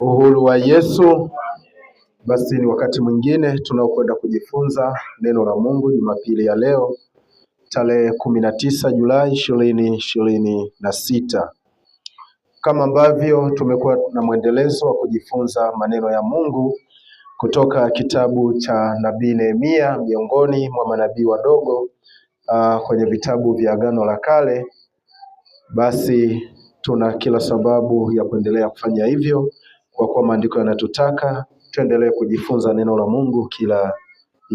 Uhuru wa Yesu. Basi ni wakati mwingine tunaokwenda kujifunza neno la Mungu Jumapili ya leo tarehe 19 Julai 2026. Kama ambavyo tumekuwa na mwendelezo wa kujifunza maneno ya Mungu kutoka kitabu cha Nabii Nehemia, miongoni mwa manabii wadogo kwenye vitabu vya Agano la Kale, basi tuna kila sababu ya kuendelea kufanya hivyo, kwa kuwa maandiko yanatutaka tuendelee kujifunza neno la Mungu kila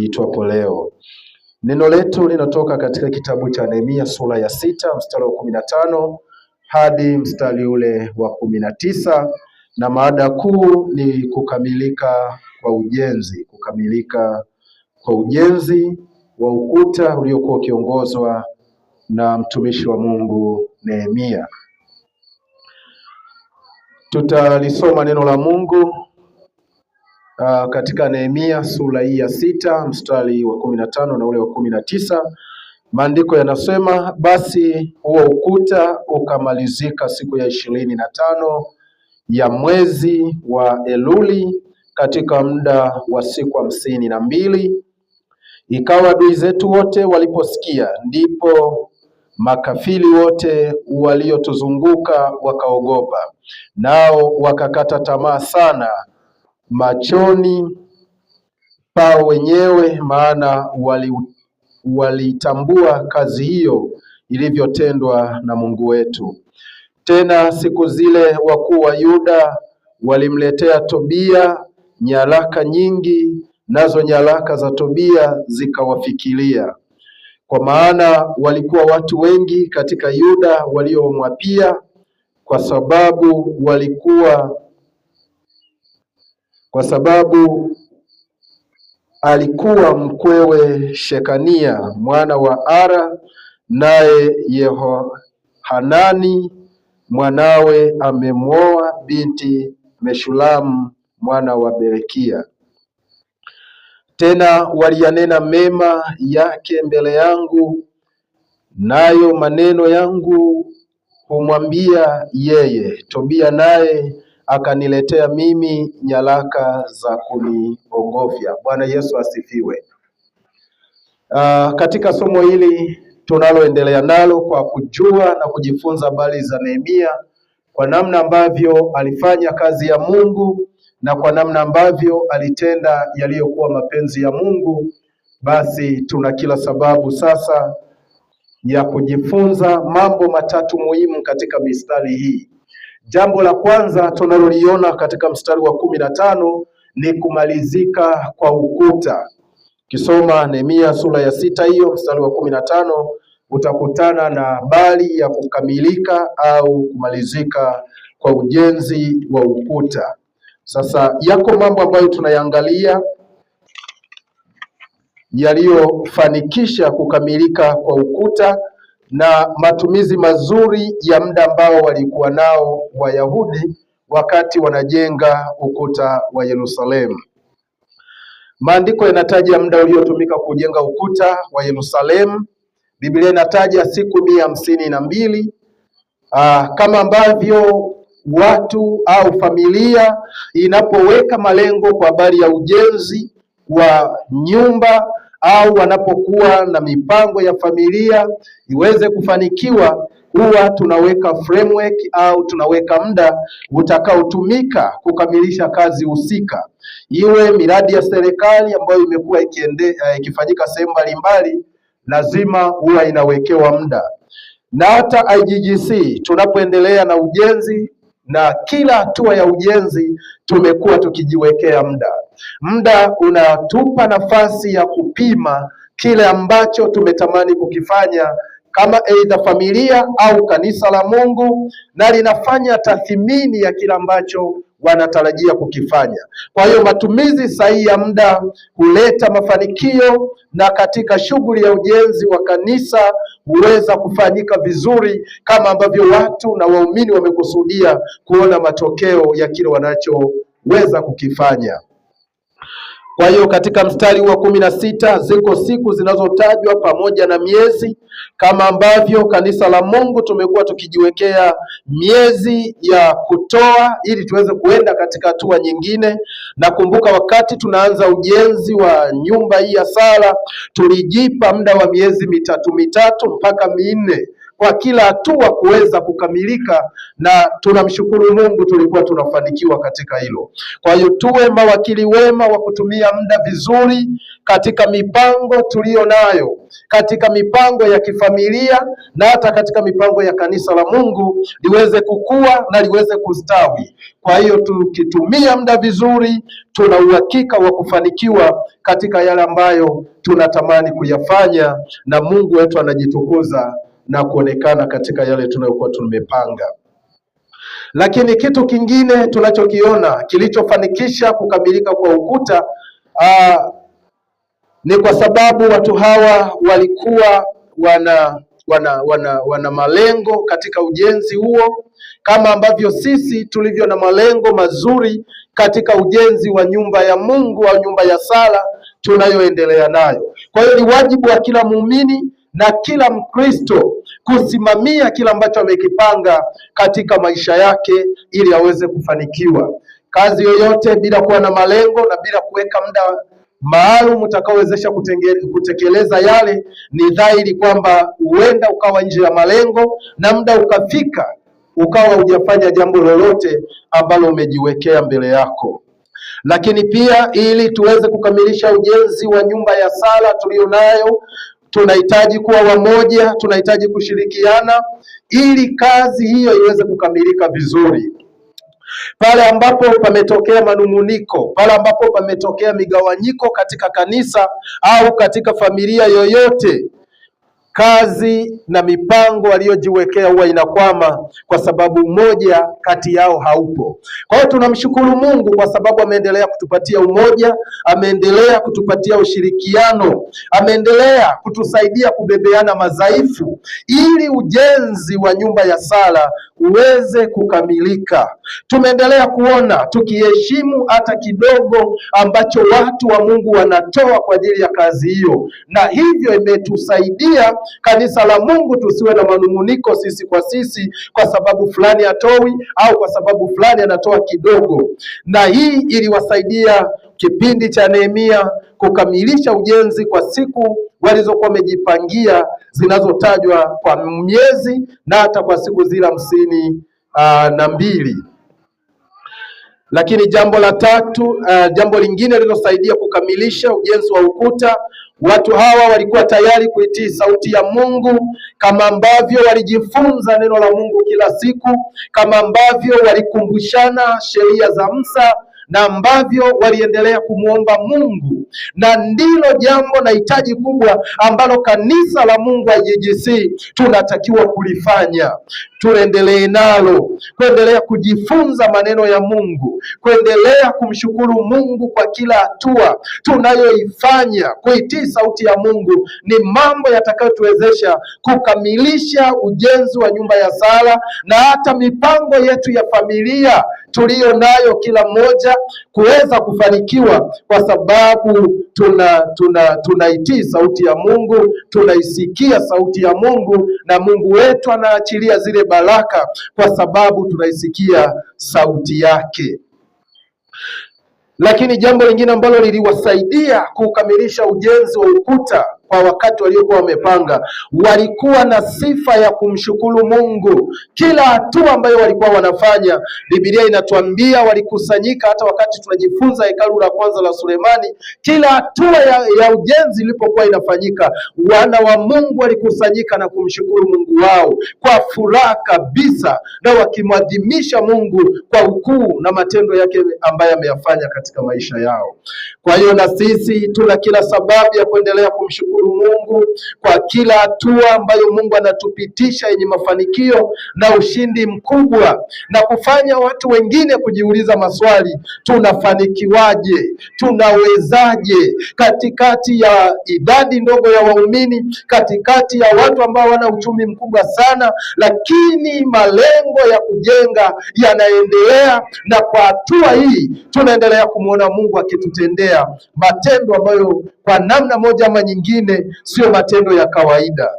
iitwapo leo. Neno letu linatoka katika kitabu cha Nehemia sura ya 6 mstari wa 15 hadi mstari ule wa 19, na mada kuu ni kukamilika kwa ujenzi. Kukamilika kwa ujenzi wa ukuta uliokuwa ukiongozwa na mtumishi wa Mungu Nehemia. Tutalisoma neno la Mungu katika Nehemia sura hii ya 6 mstari wa 15 na ule wa 19. Maandiko yanasema, basi huo ukuta ukamalizika siku ya 25 ya mwezi wa Eluli katika muda wa siku 52. Ikawa adui zetu wote waliposikia, ndipo makafiri wote waliotuzunguka wakaogopa, nao wakakata tamaa sana machoni pao wenyewe, maana walitambua kazi hiyo ilivyotendwa na Mungu wetu. Tena siku zile wakuu wa Yuda walimletea Tobia nyaraka nyingi, nazo nyaraka za Tobia zikawafikiria, kwa maana walikuwa watu wengi katika Yuda waliomwapia, kwa sababu alikuwa mkwewe Shekania mwana wa Ara, naye Yehohanani mwanawe amemwoa binti Meshulamu mwana wa Berekia. Tena waliyanena mema yake mbele yangu, nayo maneno yangu humwambia yeye. Tobia naye akaniletea mimi nyaraka za kuniogofya. Bwana Yesu asifiwe. Katika somo hili tunaloendelea nalo kwa kujua na kujifunza habari za Nehemia, kwa namna ambavyo alifanya kazi ya Mungu na kwa namna ambavyo alitenda yaliyokuwa mapenzi ya Mungu, basi tuna kila sababu sasa ya kujifunza mambo matatu muhimu katika mistari hii. Jambo la kwanza tunaloliona katika mstari wa 15 ni kumalizika kwa ukuta. Ukisoma Nehemia sura ya 6 hiyo mstari wa 15 utakutana na habari ya kukamilika au kumalizika kwa ujenzi wa ukuta. Sasa yako mambo ambayo tunayaangalia yaliyofanikisha kukamilika kwa ukuta na matumizi mazuri ya muda ambao walikuwa nao Wayahudi wakati wanajenga ukuta wa Yerusalemu. Maandiko yanataja muda uliotumika kujenga ukuta wa Yerusalemu. Biblia inataja siku 152. Kama ambavyo watu au familia inapoweka malengo kwa habari ya ujenzi wa nyumba au wanapokuwa na mipango ya familia iweze kufanikiwa, huwa tunaweka framework au tunaweka muda utakaotumika kukamilisha kazi husika. Iwe miradi ya serikali ambayo imekuwa ikifanyika sehemu mbalimbali, lazima huwa inawekewa muda. Na hata IGGC tunapoendelea na ujenzi na kila hatua ya ujenzi tumekuwa tukijiwekea muda. Muda unatupa nafasi ya kupima kile ambacho tumetamani kukifanya kama aidha familia au kanisa la Mungu, na linafanya tathmini ya kile ambacho wanatarajia kukifanya. Kwa hiyo matumizi sahihi ya muda huleta mafanikio, na katika shughuli ya ujenzi wa kanisa huweza kufanyika vizuri kama ambavyo watu na waumini wamekusudia kuona matokeo ya kile wanachoweza kukifanya. Kwa hiyo katika mstari wa 16 ziko siku zinazotajwa pamoja na miezi, kama ambavyo kanisa la Mungu tumekuwa tukijiwekea miezi ya kutoa ili tuweze kuenda katika hatua nyingine. Nakumbuka wakati tunaanza ujenzi wa nyumba hii ya sala, tulijipa muda wa miezi mitatu mpaka minne kwa kila hatua kuweza kukamilika, na tunamshukuru Mungu tulikuwa tunafanikiwa katika hilo. Kwa hiyo tuwe mawakili wema wa kutumia muda vizuri katika mipango tuliyo nayo, katika mipango ya kifamilia na hata katika mipango ya kanisa la Mungu liweze kukua na liweze kustawi. Kwa hiyo tukitumia muda vizuri, tuna uhakika wa kufanikiwa katika yale ambayo tunatamani kuyafanya, na Mungu wetu anajitukuza na kuonekana katika yale tunayokuwa tumepanga. Lakini kitu kingine tunachokiona kilichofanikisha kukamilika kwa ukuta ni kwa sababu watu hawa walikuwa wana malengo katika ujenzi huo, kama ambavyo sisi tulivyo na malengo mazuri katika ujenzi wa nyumba ya Mungu au nyumba ya sala tunayoendelea nayo. Kwa hiyo ni wajibu wa kila muumini na kila Mkristo kusimamia kila ambacho amekipanga katika maisha yake ili aweze kufanikiwa. Kazi yoyote bila kuwa na malengo na bila kuweka muda maalum utakaowezesha kutekeleza yale, ni dhahiri kwamba huenda ukawa nje ya malengo na muda ukafika ukawa hujafanya jambo lolote ambalo umejiwekea mbele yako. Lakini pia ili tuweze kukamilisha ujenzi wa nyumba ya sala tuliyonayo, tunahitaji kuwa wamoja, tunahitaji kushirikiana ili kazi hiyo iweze kukamilika vizuri. Pale ambapo pametokea manunguniko, pale ambapo pametokea migawanyiko katika kanisa au katika familia yoyote, kazi na mipango aliyojiwekea huwa inakwama kwa sababu umoja kati yao haupo. Kwa hiyo tunamshukuru Mungu kwa sababu ameendelea kutupatia umoja, ameendelea kutupatia ushirikiano, ameendelea kutusaidia kubebeana madhaifu ili ujenzi wa nyumba ya sala uweze kukamilika. Tumeendelea kuona tukiheshimu hata kidogo ambacho watu wa Mungu wanatoa kwa ajili ya kazi hiyo, na hivyo imetusaidia kanisa la Mungu tusiwe na manunguniko sisi kwa sisi kwa sababu fulani hatoi au kwa sababu fulani anatoa kidogo. Na hii iliwasaidia kipindi cha Nehemia kukamilisha ujenzi kwa siku walizokuwa wamejipangia zinazotajwa kwa miezi na hata kwa siku zile 52. Lakini jambo la tatu, jambo lingine lililosaidia kukamilisha ujenzi wa ukuta, watu hawa walikuwa tayari kuitii sauti ya Mungu, kama ambavyo walijifunza neno la Mungu kila siku, kama ambavyo walikumbushana sheria za Musa na ambavyo waliendelea kumwomba Mungu. Na ndilo jambo na hitaji kubwa ambalo kanisa la Mungu IGGC tunatakiwa kulifanya. Tuendelee nalo, kuendelea kujifunza maneno ya Mungu, kuendelea kumshukuru Mungu kwa kila hatua tunayoifanya. Kuitii sauti ya Mungu ni mambo yatakayotuwezesha kukamilisha ujenzi wa nyumba ya sala na hata mipango yetu ya familia tuliyo nayo kila mmoja kuweza kufanikiwa, kwa sababu tunaitii sauti ya Mungu, tunaisikia sauti ya Mungu, na Mungu wetu anaachilia zile baraka kwa sababu tunaisikia sauti yake. Lakini jambo lingine ambalo liliwasaidia kukamilisha ujenzi wa ukuta kwa wakati waliokuwa wamepanga, walikuwa na sifa ya kumshukuru Mungu kila hatua ambayo walikuwa wanafanya. Biblia inatuambia walikusanyika, hata wakati tunajifunza hekalu la kwanza la Sulemani, kila hatua ya ujenzi ilipokuwa inafanyika, wana wa Mungu walikusanyika na kumshukuru Mungu wao kwa furaha kabisa, na wakimwadhimisha Mungu kwa ukuu na matendo yake ambayo ameyafanya katika maisha yao. Kwa hiyo na sisi tuna kila sababu ya kuendelea kumshukuru kumshukuru Mungu kwa kila hatua ambayo Mungu anatupitisha yenye mafanikio na ushindi mkubwa, na kufanya watu wengine kujiuliza maswali, tunafanikiwaje? Tunawezaje? Katikati ya idadi ndogo ya waumini, katikati ya watu ambao wana uchumi mkubwa sana, lakini malengo ya kujenga yanaendelea, na kwa hatua hii tunaendelea kumwona Mungu akitutendea matendo ambayo kwa namna moja ama nyingine sio matendo ya kawaida.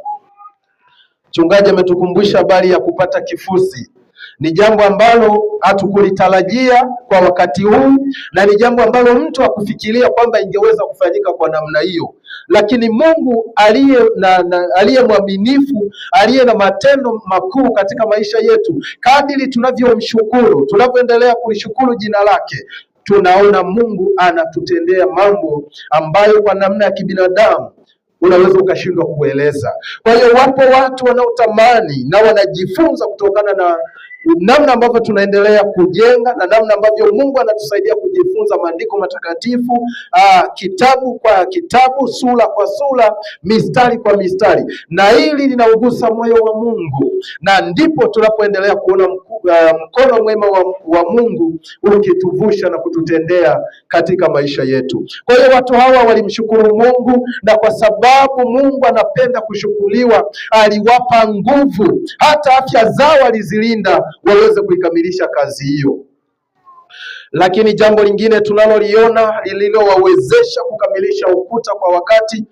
Mchungaji ametukumbusha habari ya kupata kifusi. Ni jambo ambalo hatukulitarajia kwa wakati huu, na ni jambo ambalo mtu hakufikiria kwamba ingeweza kufanyika kwa namna hiyo, lakini Mungu aliye mwaminifu, aliye na matendo makuu katika maisha yetu, kadiri tunavyomshukuru, tunavyoendelea kulishukuru jina lake, tunaona Mungu anatutendea mambo ambayo kwa namna ya kibinadamu unaweza ukashindwa kueleza. Kwa hiyo wapo watu wanaotamani na wanajifunza kutokana na namna ambavyo tunaendelea kujenga na namna ambavyo Mungu anatusaidia kujifunza maandiko matakatifu, kitabu kwa kitabu, sura kwa sura, mistari kwa mistari, na hili linaugusa moyo wa Mungu, na ndipo tunapoendelea kuona mkono mwema wa Mungu ukituvusha na kututendea katika maisha yetu. Kwa hiyo watu hawa walimshukuru Mungu, na kwa sababu Mungu anapenda kushukuriwa, aliwapa nguvu, hata afya zao alizilinda waweze kuikamilisha kazi hiyo. Lakini jambo lingine tunaloliona lililowawezesha kukamilisha ukuta kwa wakati,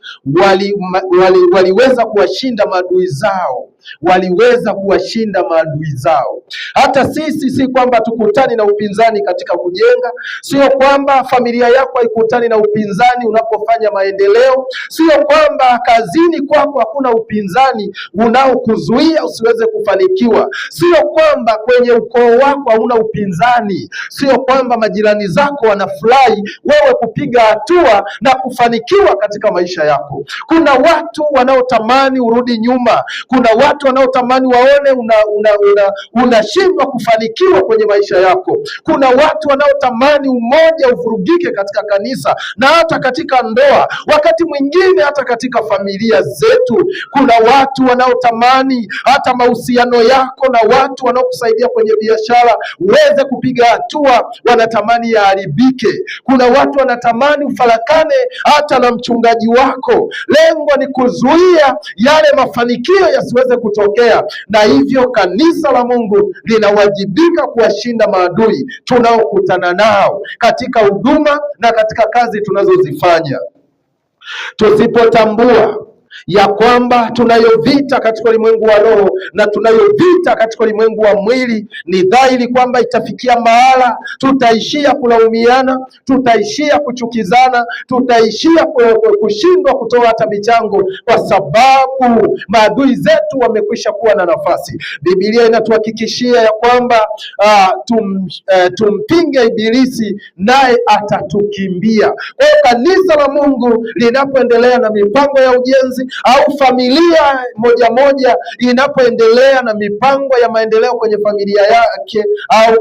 waliweza kuwashinda maadui zao. Waliweza kuwashinda maadui zao. Hata sisi si kwamba tukutani na upinzani katika kujenga, sio kwamba familia yako haikutani na upinzani unapofanya maendeleo, sio kwamba kazini kwako hakuna upinzani unaokuzuia usiweze kufanikiwa, sio kwamba kwenye ukoo wako hauna upinzani, sio kwamba majirani zako wanafurahi wewe kupiga hatua na kufanikiwa katika maisha yako. Kuna watu wanaotamani urudi nyuma, kuna watu wanaotamani waone unashindwa kufanikiwa kwenye maisha yako. Kuna watu wanaotamani umoja uvurugike katika kanisa na hata katika ndoa, wakati mwingine hata katika familia zetu. Kuna watu wanaotamani hata mahusiano yako na watu wanaokusaidia kwenye biashara uweze kupiga hatua, wanatamani yaharibike. Kuna watu wanatamani ufarakane hata na mchungaji wako. Lengo ni kuzuia yale mafanikio yasiweze kutokea, na hivyo kanisa la Mungu linawajibika kuwashinda maadui tunaokutana nao katika huduma na katika kazi tunazozifanya. Tusipotambua ya kwamba tunayo vita katika ulimwengu wa roho na tunayo vita katika ulimwengu wa mwili, ni dhahiri kwamba itafikia mahala tutaishia kulaumiana, tutaishia kuchukizana, tutaishia kushindwa kutoa hata michango, kwa sababu maadui zetu wamekwisha kuwa na nafasi. Biblia inatuhakikishia ya kwamba tumpinge Ibilisi naye atatukimbia. Kwa hiyo kanisa la Mungu linapoendelea na mipango ya ujenzi, au familia moja moja inapoendelea na mipango ya maendeleo kwenye familia yake au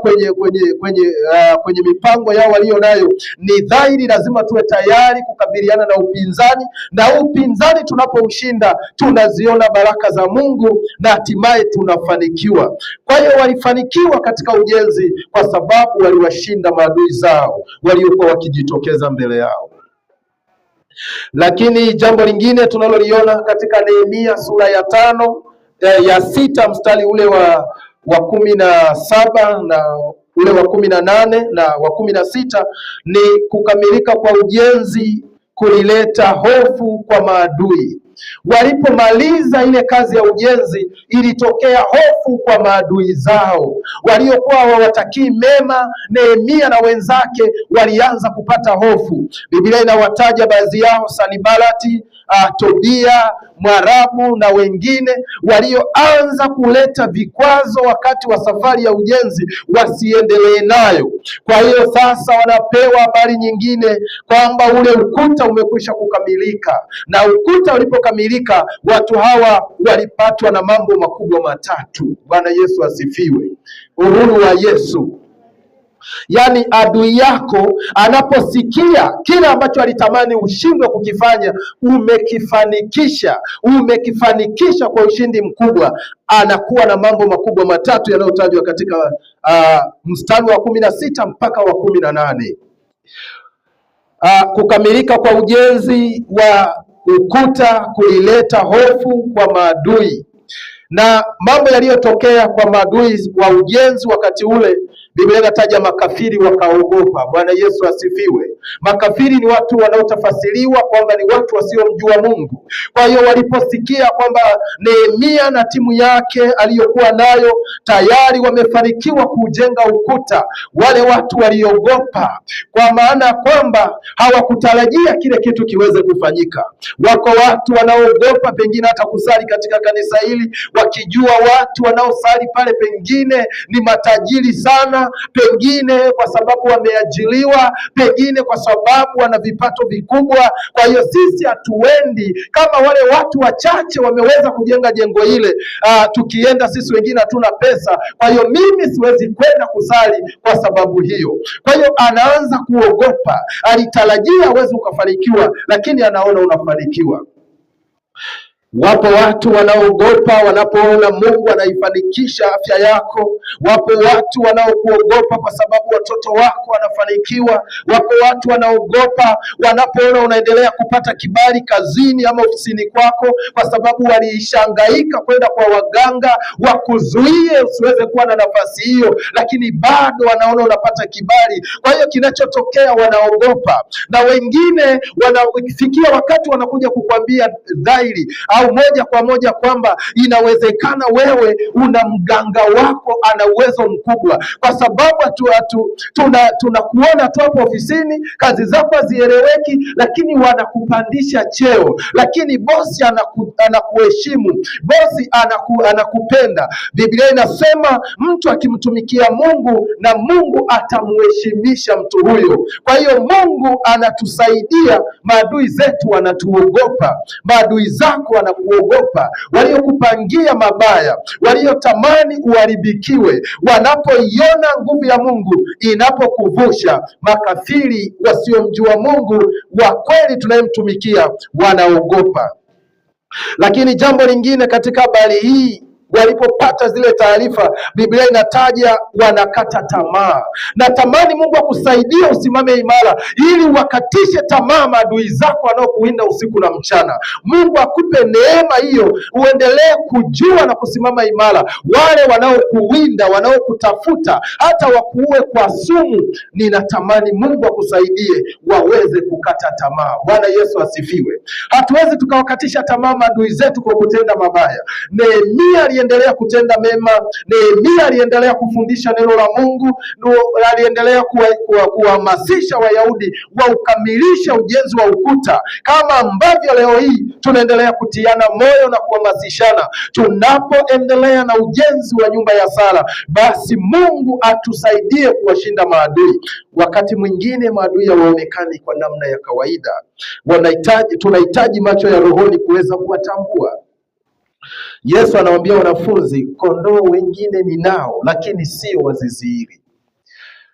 kwenye mipango yao walio nayo, ni dhahiri lazima tuwe tayari kukabiliana na upinzani, na upinzani tunapoushinda tunaziona baraka za Mungu na hatimaye tunafanikiwa. Kwa hiyo walifanikiwa katika ujenzi kwa sababu waliwashinda maadui zao waliokuwa wakijitokeza mbele yao. Lakini jambo lingine tunaloliona katika Nehemia sura ya 5 ya 6 mstari ule wa 17 na ule wa 18 na wa 16 ni kukamilika kwa ujenzi kulileta hofu kwa maadui. Walipomaliza ile kazi ya ujenzi, ilitokea hofu kwa maadui zao waliokuwa hawawatakii mema. Nehemia na wenzake walianza kupata hofu. Biblia inawataja baadhi yao: Sanibalati, Tobia Mwarabu na wengine walioanza kuleta vikwazo wakati wa safari ya ujenzi wasiendelee nayo. Kwa hiyo sasa wanapewa habari nyingine kwamba ule ukuta umekwisha kukamilika, na ukuta ulipokamilika watu hawa walipatwa na mambo makubwa matatu. Bwana Yesu asifiwe. Uhuru wa Yesu. Yaani adui yako anaposikia kile ambacho alitamani ushindwe kukifanya, umekifanikisha kwa ushindi mkubwa, anakuwa na mambo makubwa matatu yanayotajwa katika mstari wa 16 mpaka wa 18. Kukamilika kwa ujenzi wa ukuta kulileta hofu kwa maadui, na mambo yaliyotokea kwa maadui wa ujenzi wakati ule, Biblia inataja makafiri wakaogopa. Bwana Yesu asifiwe. Makafiri ni watu wanaotafasiriwa kwamba ni watu wasiomjua Mungu. Kwa hiyo waliposikia kwamba Nehemia na timu yake aliyokuwa nayo tayari wamefanikiwa kujenga ukuta, wale watu waliogopa, kwa maana kwamba hawakutarajia kile kitu kiweze kufanyika. Wako watu wanaogopa pengine hata kusali katika kanisa hili, wakijua watu wanaosali pale pengine ni matajiri sana, pengine kwa sababu wameajiliwa, pengine kwa sababu wana vipato vikubwa. Kwa hiyo sisi hatuendi kama wale watu wachache wameweza kujenga jengo ile, tukienda sisi wengine hatuna pesa, kwa hiyo mimi siwezi kwenda kusali kwa sababu hiyo. Kwa hiyo anaanza kuogopa. Alitarajia uweze ukafanikiwa, lakini anaona unafanikiwa. Wapo watu wanaogopa wanapoona Mungu anaifanikisha afya yako. Wapo watu wanaokuogopa kwa sababu watoto wako wanafanikiwa. Wapo watu wanaogopa wanapoona unaendelea kupata kibali kazini ama ofisini kwako, kwa sababu walishangaika kwenda kwa waganga wakuzuie usiweze kuwa na nafasi hiyo, lakini bado wanaona unapata kibali. Kwa hiyo kinachotokea, wanaogopa, na wengine wanafikia wakati wanakuja kukwambia dhahiri moja kwa moja kwamba inawezekana wewe una mganga wako ana uwezo mkubwa, kwa sababu tunakuona tu hapo ofisini, kazi zako hazieleweki, lakini wanakupandisha cheo, lakini bosi anakuheshimu, bosi anakupenda. Biblia inasema mtu akimtumikia Mungu na Mungu atamheshimisha mtu huyo. Kwa hiyo Mungu anatusaidia. Maadui zetu wanatuogopa, maadui zako wanakuogopa, waliokupangia mabaya, waliotamani uharibikiwe, wanapoiona nguvu ya Mungu inapokuvusha. Makafiri wasiomjua Mungu wa kweli tunayemtumikia wanaogopa. Lakini jambo lingine katika habari hii, walipopata zile taarifa, Biblia inataja wanakata tamaa. Natamani Mungu akusaidie usimame imara, ili wakatishe tamaa maadui zako wanaokuwinda usiku na mchana. Mungu akupe neema hiyo, uendelee kujua na kusimama imara. Wale wanaokuwinda, wanaokutafuta, hata wakuue kwa sumu, ninatamani Mungu akusaidie waweze kukata tamaa. Bwana Yesu asifiwe. Hatuwezi tukawakatisha tamaa maadui zetu kwa kutenda mabaya. Nehemia aliendelea kutenda mema. Nehemia aliendelea kufundisha neno la Mungu, aliendelea kuhamasisha Wayahudi waukamilisha ujenzi wa ukuta, kama ambavyo leo hii tunaendelea kutiana moyo na kuhamasishana. Tunapoendelea na ujenzi wa nyumba ya sala, basi Mungu atusaidie kuwashinda maadui. Wakati mwingine maadui hawaonekani kwa namna ya kawaida, tunahitaji macho ya rohoni kuweza kuwatambua. Yesu anawaambia wanafunzi, kondoo wengine ninao, lakini sio wa zizi hili.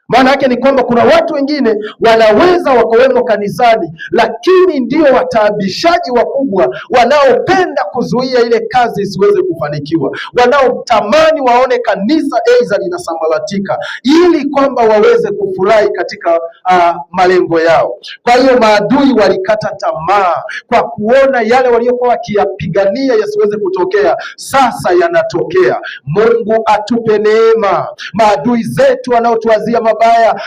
Maana yake ni kwamba kuna watu wengine wanaweza wakawemo kanisani, lakini ndio wataabishaji wakubwa, wanaopenda kuzuia ile kazi isiweze kufanikiwa, wanaotamani waone kanisa aidha linasambaratika, ili kwamba waweze kufurahi katika malengo yao. Kwa hiyo maadui walikata tamaa kwa kuona yale waliokuwa wakiyapigania yasiweze kutokea, sasa yanatokea. Mungu atupe neema. Maadui zetu wanaotuazia mabaya,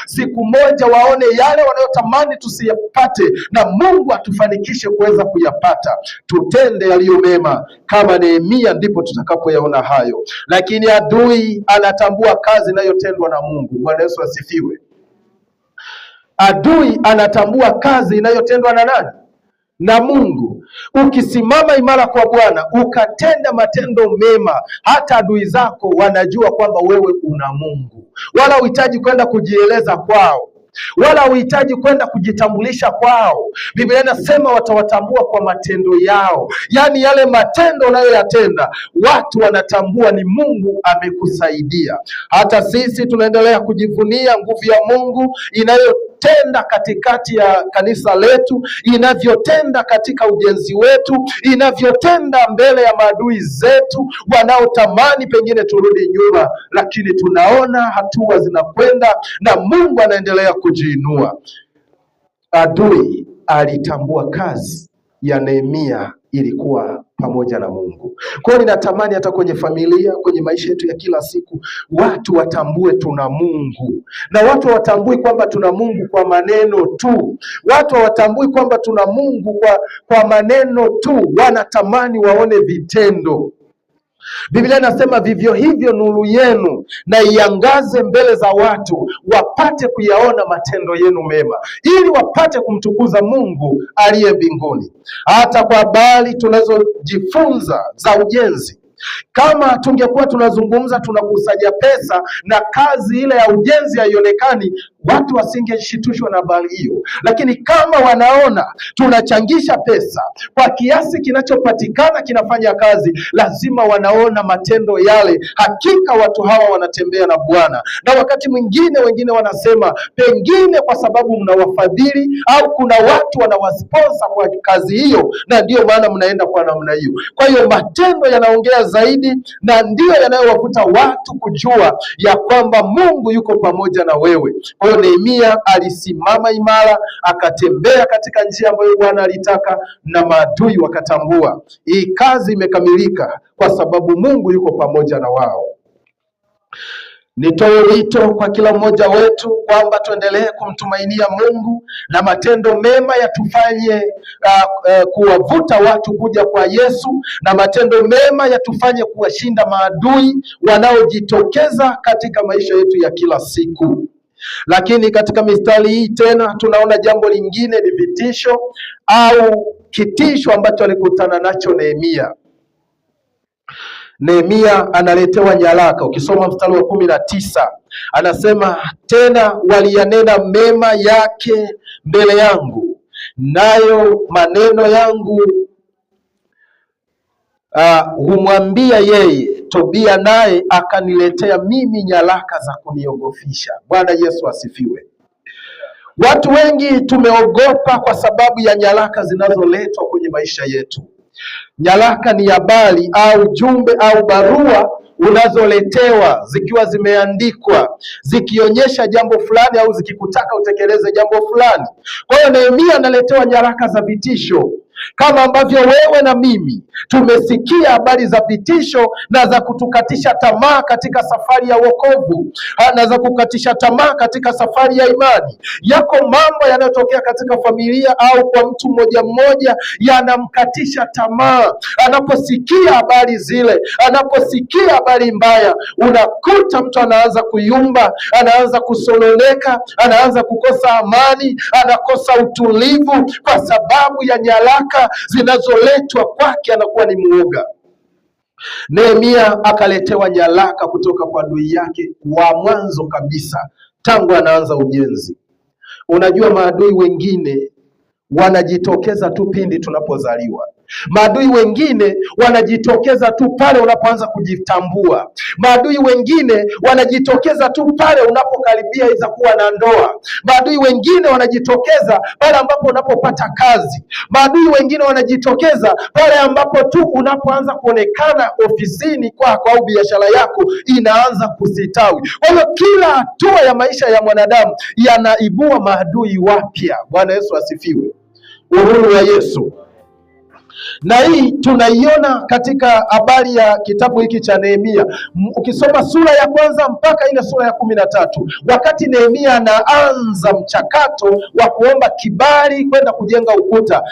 siku moja waone yale wanayotamani tusiyapate, na Mungu atufanikishe kuweza kuyapata. Tutende yaliyo mema kama Nehemia, ndipo tutakapoyaona hayo. Lakini adui anatambua kazi inayotendwa na Mungu. Bwana Yesu asifiwe. Adui anatambua kazi inayotendwa na nani? Na Mungu. Ukisimama imara kwa Bwana, ukatenda matendo mema, hata adui zako wanajua kwamba wewe una Mungu, wala uhitaji kwenda kujieleza kwao. wala hauhitaji kwenda kujitambulisha kwao. Biblia inasema watawatambua kwa matendo yao, yaani yale matendo unayoyatenda watu wanatambua ni Mungu amekusaidia. Hata sisi tunaendelea kujivunia nguvu ya Mungu inayotenda katikati ya kanisa letu, inavyotenda katika ujenzi wetu, inavyotenda mbele ya maadui zetu wanaotamani pengine turudi nyuma, lakini tunaona hatua zinakwenda na Mungu anaendelea kujiinua. Adui alitambua kazi ya Nehemia ilikuwa pamoja na Mungu. Kwa hiyo ninatamani hata kwenye familia, kwenye maisha yetu ya kila siku, watu watambue tuna Mungu, na watu watambui kwamba tuna Mungu kwa maneno tu. Watu hawatambui kwamba tuna Mungu kwa maneno tu, wanatamani waone vitendo. Biblia inasema vivyo hivyo nuru yenu na iangaze mbele za watu, wapate kuyaona matendo yenu mema, ili wapate kumtukuza Mungu aliye mbinguni. Hata kwa habari tunazojifunza za ujenzi, kama tungekuwa tunazungumza tunakusanya pesa na kazi ile ya ujenzi haionekani, watu wasingeshitushwa na habari hiyo. Lakini kama wanaona tunachangisha pesa kwa kiasi kinachopatikana kinafanya kazi, lazima wanaona matendo yale. Hakika watu hawa wanatembea na Bwana. Na wakati mwingine wengine wanasema pengine kwa sababu mnawafadhili au kuna watu wanawasponsor kwa kazi hiyo, na ndiyo maana mnaenda kwa namna hiyo. Kwa hiyo matendo yanaongea zaidi, na ndiyo yanayowavuta watu kujua ya kwamba Mungu yuko pamoja na wewe. Kwa hiyo Nehemia alisimama imara, akatembea katika njia ambayo Bwana alitaka, na maadui wakatambua hii kazi imekamilika kwa sababu Mungu yuko pamoja na wao. Nitoe wito kwa kila mmoja wetu kwamba tuendelee kumtumainia Mungu na matendo mema yatufanye kuwavuta watu kuja kwa Yesu, na matendo mema yatufanye kuwashinda maadui wanaojitokeza katika maisha yetu ya kila siku. Lakini katika mistari hii tena tunaona jambo lingine, ni vitisho au kitisho ambacho alikutana nacho Nehemia. Nehemia analetewa nyaraka. Ukisoma mstari wa 19 anasema, tena waliyanena mema yake mbele yangu, nayo maneno yangu humwambia yeye. Tobia naye akaniletea mimi nyaraka za kuniogofisha. Bwana Yesu asifiwe. Watu wengi tumeogopa kwa sababu ya nyaraka zinazoletwa kwenye maisha yetu. Nyaraka ni habari au jumbe au barua unazoletewa zikiwa zimeandikwa zikionyesha jambo fulani au zikikutaka utekeleze jambo fulani. Kwa hiyo Nehemia analetewa nyaraka za vitisho, kama ambavyo wewe na mimi tumesikia habari za vitisho na za kutukatisha tamaa katika safari ya wokovu, na za kukatisha tamaa katika safari ya imani. Yako mambo yanayotokea katika familia au kwa mtu mmoja mmoja yanamkatisha tamaa. Anaposikia habari zile, anaposikia habari mbaya, unakuta mtu anaanza kuyumba, anaanza kusononeka, anaanza kukosa amani, anakosa utulivu kwa sababu ya nyaraka zinazoletwa kwake, anakuwa ni muoga. Nehemia akaletewa nyaraka kutoka kwa adui yake wa mwanzo kabisa, tangu anaanza ujenzi. Unajua, maadui wengine wanajitokeza tu pindi tunapozaliwa. Maadui wengine wanajitokeza tu pale unapoanza kujitambua. Maadui wengine wanajitokeza tu pale unapokaribia iza kuwa na ndoa. Maadui wengine wanajitokeza pale ambapo unapopata kazi. Maadui wengine wanajitokeza pale ambapo tu unapoanza kuonekana ofisini kwako au biashara yako inaanza kusitawi. Kwa hiyo kila hatua ya maisha ya mwanadamu yanaibua maadui wapya. Bwana Yesu asifiwe. Uhuru wa Yesu. Na hii tunaiona katika habari ya kitabu hiki cha Nehemia. Ukisoma sura ya kwanza mpaka ile sura ya 13, wakati Nehemia anaanza mchakato wa kuomba kibali kwenda kujenga ukuta,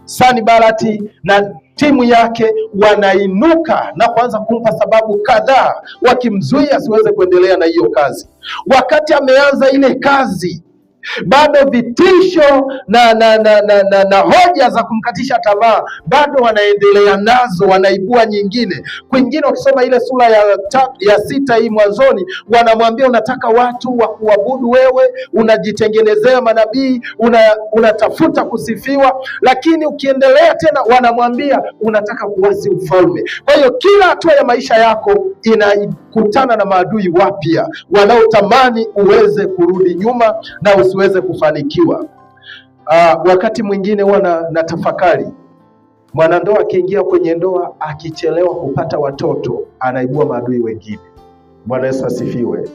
Sanibalati na timu yake wanainuka na kuanza kumpa sababu kadhaa, wakimzuia asiweze kuendelea na hiyo kazi. Wakati ameanza ile kazi, bado vitisho na hoja za kumkatisha tamaa bado wanaendelea nazo, wanaibua nyingine. Kwingine ukisoma ile sura ya 6 hii mwanzoni, wanamwambia unataka watu wa kuabudu wewe, unajitengenezea manabii, unatafuta kusifiwa. Lakini ukiendelea tena wanamwambia unataka kuasi ufalme. Kwa hiyo kila hatua ya maisha yako inakutana na maadui wapya wanaotamani uweze kurudi nyuma na usiweze kufanikiwa. Wakati mwingine huwa na tafakari, mwanandoa akiingia kwenye ndoa akichelewa kupata watoto anaibua maadui wengine. Bwana Yesu asifiwe.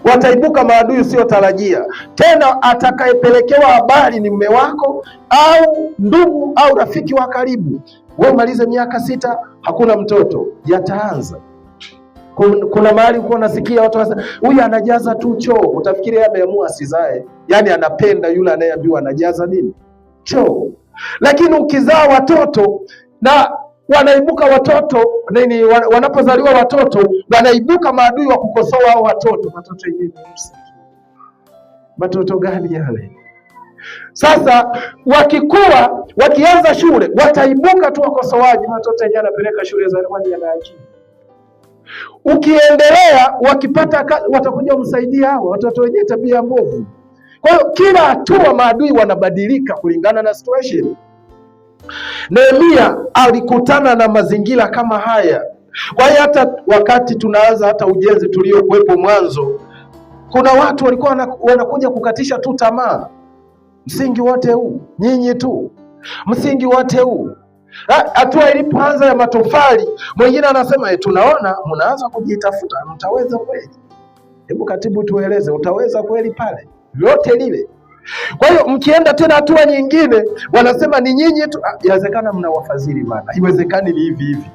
Wataibuka maadui usiotarajia. Tena atakayepelekewa habari ni mume wako au ndugu au rafiki wa karibu. Wewe malize miaka 6 hakuna mtoto, yataanza. Kuna mahali uko unasikia watu wanasema huyu anajaza tu choo, utafikiri yeye ameamua asizae. Yaani anapenda yule anayeambiwa anajaza nini? Choo. Lakini ukizaa watoto na wanaibuka watoto nini, wanapozaliwa watoto wanaibuka maadui wa kukosoa hao watoto. Watoto wenyewe watoto gani yale? Sasa wakikua, wakianza shule, wataibuka tu wakosoaji. Watoto wenyewe anapeleka shule za kwani yana akili. Ukiendelea wakipata watakuja kumsaidia hao watoto wenyewe tabia mbovu. Kwa hiyo kila hatua maadui wanabadilika kulingana na situation. Nehemia alikutana na mazingira kama haya. Kwa hiyo hata wakati tunaanza hata ujenzi tuliokuwepo mwanzo, kuna watu walikuwa wanakuja kukatisha tu tamaa. Msingi wote huu nyinyi tu, msingi wote huu. Hatua ilipoanza ya matofali, mwingine anasema tunaona mnaanza kujitafuta, mtaweza kweli? Hebu katibu tueleze, utaweza kweli pale lote lile? Kwa hiyo mkienda tena hatua nyingine, wanasema ni nyinyi tu, inawezekana mna wafadhili bana, haiwezekani ni hivi hivi.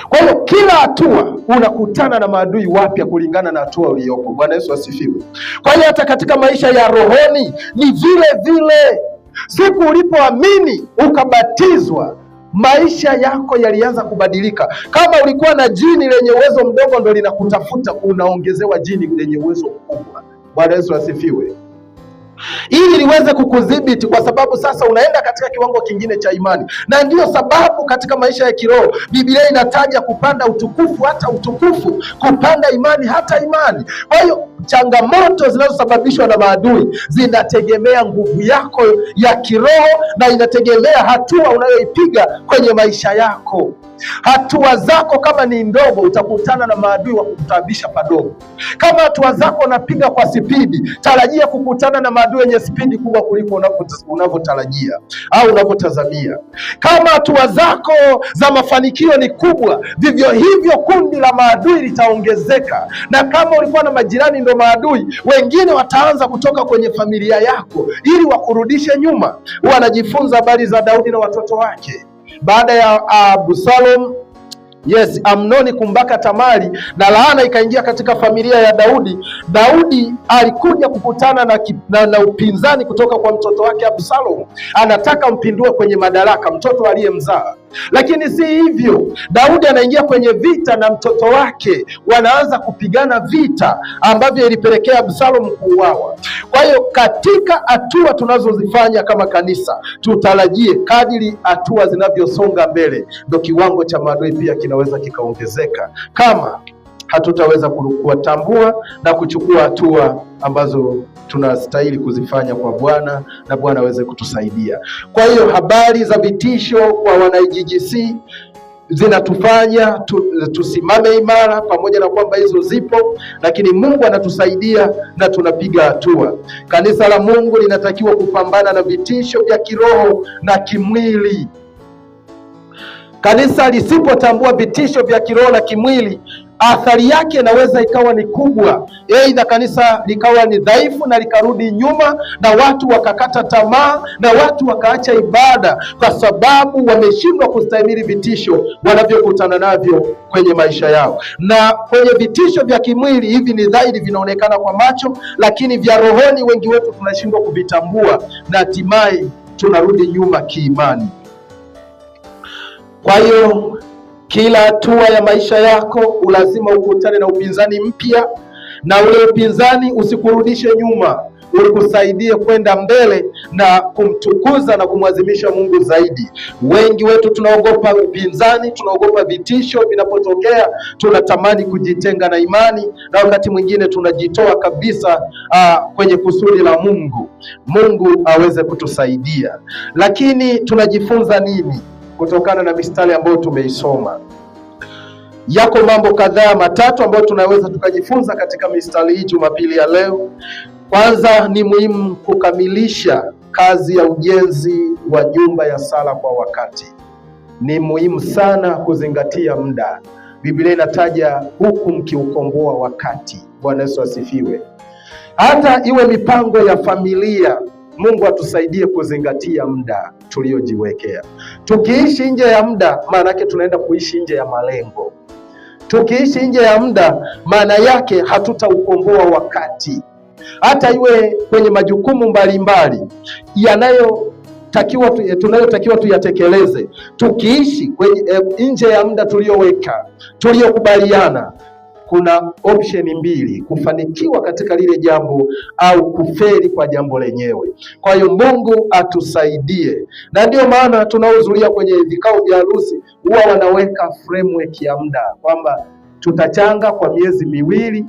Kwa hiyo kila hatua unakutana na maadui wapya kulingana na hatua uliyoko. Bwana Yesu asifiwe. Kwa hiyo hata katika maisha ya rohoni ni vile vile. Siku ulipoamini ukabatizwa, maisha yako yalianza kubadilika. Kama ulikuwa na jini lenye uwezo mdogo ndo linakutafuta, unaongezewa jini lenye uwezo mkubwa. Bwana Yesu asifiwe. Ili liweze kukudhibiti, kwa sababu sasa unaenda katika kiwango kingine cha imani. Na ndiyo sababu katika maisha ya kiroho Biblia inataja kupanda utukufu hata utukufu, kupanda imani hata imani. Kwa hiyo changamoto zinazosababishwa na maadui zinategemea nguvu yako ya kiroho na inategemea hatua unayoipiga kwenye maisha yako. Hatua zako kama ni ndogo, utakutana na maadui wa kukutabisha padogo. Kama hatua zako unapiga kwa spidi, tarajia kukutana na maadui wenye spidi kubwa kuliko unavyotarajia au unavyotazamia. Kama hatua zako za mafanikio ni kubwa, vivyo hivyo kundi la maadui litaongezeka. Na kama ulikuwa na majirani ndo maadui, wengine wataanza kutoka kwenye familia yako ili wakurudishe nyuma. Wanajifunza habari za Daudi na watoto wake. Baada ya Absalom, Amnoni kumbaka Tamari na laana ikaingia katika familia ya Daudi. Daudi alikuja kukutana na upinzani kutoka kwa mtoto wake Absalom. Anataka mpindue kwenye madaraka mtoto aliyemzaa. Lakini si hivyo, Daudi anaingia kwenye vita na mtoto wake, wanaanza kupigana vita ambavyo ilipelekea Absalom kuuawa. Kwa hiyo katika hatua tunazozifanya kama kanisa, tutarajie kadiri hatua zinavyosonga mbele, ndio kiwango cha maadui pia kinaweza kikaongezeka, kama hatutaweza kuwatambua na kuchukua hatua ambazo tunastahili kuzifanya kwa Bwana, na Bwana aweze kutusaidia. Kwa hiyo habari za vitisho kwa wana IGGC zinatufanya tusimame imara, pamoja na kwamba hizo zipo, lakini Mungu anatusaidia na tunapiga hatua. Kanisa la Mungu linatakiwa kupambana na vitisho vya kiroho na kimwili. Kanisa lisipotambua vitisho vya kiroho na kimwili, athari yake inaweza ikawa ni kubwa. Aidha kanisa likawa ni dhaifu na likarudi nyuma, na watu wakakata tamaa, na watu wakaacha ibada kwa sababu wameshindwa kustahimili vitisho wanavyokutana navyo kwenye maisha yao. Na kwenye vitisho vya kimwili hivi ni dhahiri, vinaonekana kwa macho, lakini vya rohoni wengi wetu tunashindwa kuvitambua, na hatimaye tunarudi nyuma kiimani. Kwa hiyo kila hatua ya maisha yako lazima ukutane na upinzani mpya, na ule upinzani usikurudishe nyuma. ukusaidie kwenda mbele na kumtukuza na kumwadhimisha Mungu zaidi. Wengi wetu tunaogopa upinzani, tunaogopa vitisho vinapotokea, tunatamani kujitenga na imani, na wakati mwingine tunajitoa kabisa kwenye kusudi la Mungu. Mungu aweze kutusaidia. Lakini tunajifunza nini kutokana na mistari ambayo tumeisoma? Yako mambo kadhaa matatu ambayo tunaweza tukajifunza katika mistari hii Jumapili ya leo. Kwanza, ni muhimu kukamilisha kazi ya ujenzi wa nyumba ya sala kwa wakati. Ni muhimu sana kuzingatia muda. Biblia inataja huku mkiukomboa wakati. Bwana Yesu asifiwe. Hata iwe mipango ya familia, Mungu atusaidie kuzingatia muda tuliojiwekea. Tukiishi nje ya muda, maana yake tunaenda kuishi nje ya malengo. Tukiishi nje ya muda, maana yake hatutaukomboa wakati. Hata iwe kwenye majukumu mbalimbali tunayotakiwa tuyatekeleze, tukiishi kwenye nje ya muda tuliokubaliana, kuna option mbili: kufanikiwa katika lile jambo au kufeli kwa jambo lenyewe. Kwa hiyo Mungu atusaidie, na ndio maana tunaohudhuria kwenye vikao vya harusi huwa wanaweka framework ya muda kwamba tutachanga kwa miezi miwili.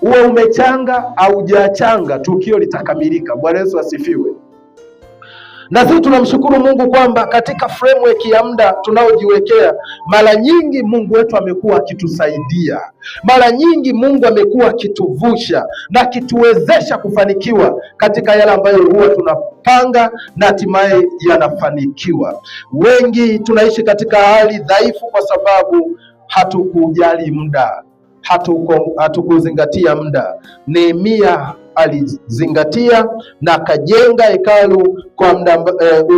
Uwe umechanga au hujachanga, tukio litakamilika. Bwana Yesu asifiwe. Na sisi tunamshukuru Mungu kwamba katika framework ya muda tunaojiwekea, mara nyingi Mungu wetu amekuwa akitusaidia. Mara nyingi Mungu amekuwa akituvusha na akituwezesha kufanikiwa katika yale ambayo huwa tunapanga na hatimaye yanafanikiwa. Wengi tunaishi katika hali dhaifu kwa sababu hatukujali muda, hatukuzingatia muda. Nehemia alizingatia na akajenga hekalu kwa muda,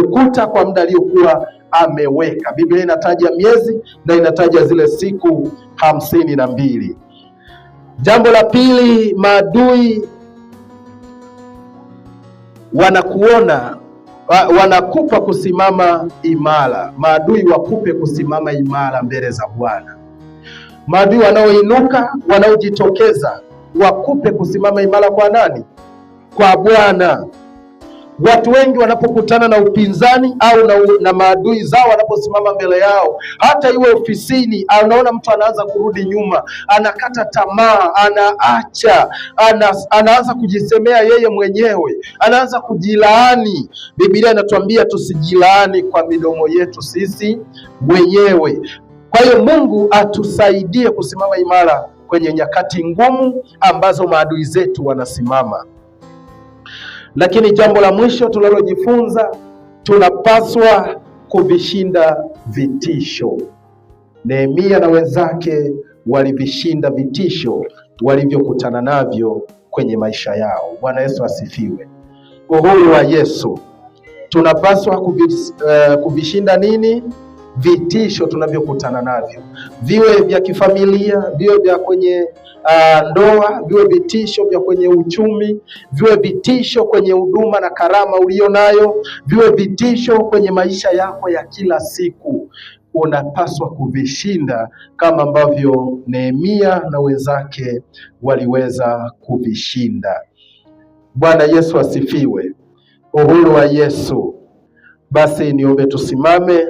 ukuta kwa muda aliokuwa ameweka. Biblia inataja miezi na inataja zile siku 52. Jambo la pili, maadui wanakuona, wanakupa kusimama imara. Maadui wakupe kusimama imara mbele za Bwana. Maadui wanaoinuka, wanaojitokeza, wakupe kusimama imara kwa nani? Kwa Bwana. Watu wengi wanapokutana na upinzani au na maadui zao, wanaposimama mbele yao, hata iwe ofisini, anaona mtu anaanza kurudi nyuma, anakata tamaa, anaacha, anaanza kujisemea yeye mwenyewe, anaanza kujilaani. Biblia inatuambia tusijilaani kwa midomo yetu sisi wenyewe. Kwa hiyo Mungu atusaidie kusimama imara kwenye nyakati ngumu ambazo maadui zetu wanasimama. Lakini jambo la mwisho tunalojifunza, tunapaswa kuvishinda vitisho. Nehemia na wenzake walivishinda vitisho walivyokutana navyo kwenye maisha yao. Bwana Yesu asifiwe. Uhuru wa Yesu. Tunapaswa kuvishinda nini? Vitisho tunavyokutana navyo, viwe vya kifamilia, viwe vya kwenye ndoa, viwe vitisho vya kwenye uchumi, viwe vitisho kwenye huduma na karama ulionayo, viwe vitisho kwenye maisha yako ya kila siku. Unapaswa kuvishinda kama ambavyo Nehemia na wenzake waliweza kuvishinda. Bwana Yesu asifiwe. Uhuru wa Yesu. Basi niombe tusimame.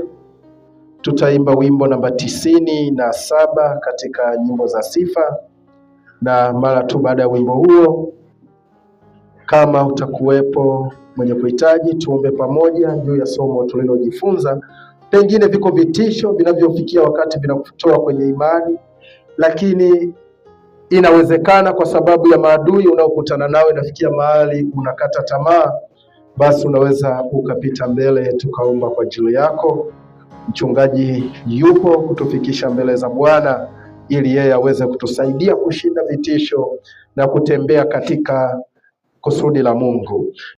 Tutaimba wimbo namba 97 katika nyimbo za sifa, na mara tu baada ya wimbo huo, kama utakuwepo mwenye kuhitaji, tuombe pamoja juu ya somo tulilojifunza. Pengine viko vitisho vinavyofikia wakati vinakutoa kwenye imani, lakini inawezekana kwa sababu ya maadui unaokutana nao inafikia mahali unakata tamaa. Basi unaweza ukapita mbele tukaomba kwa ajili yako. Mchungaji yupo kutufikisha mbele za Bwana ili yeye aweze kutusaidia kushinda vitisho na kutembea katika kusudi la Mungu.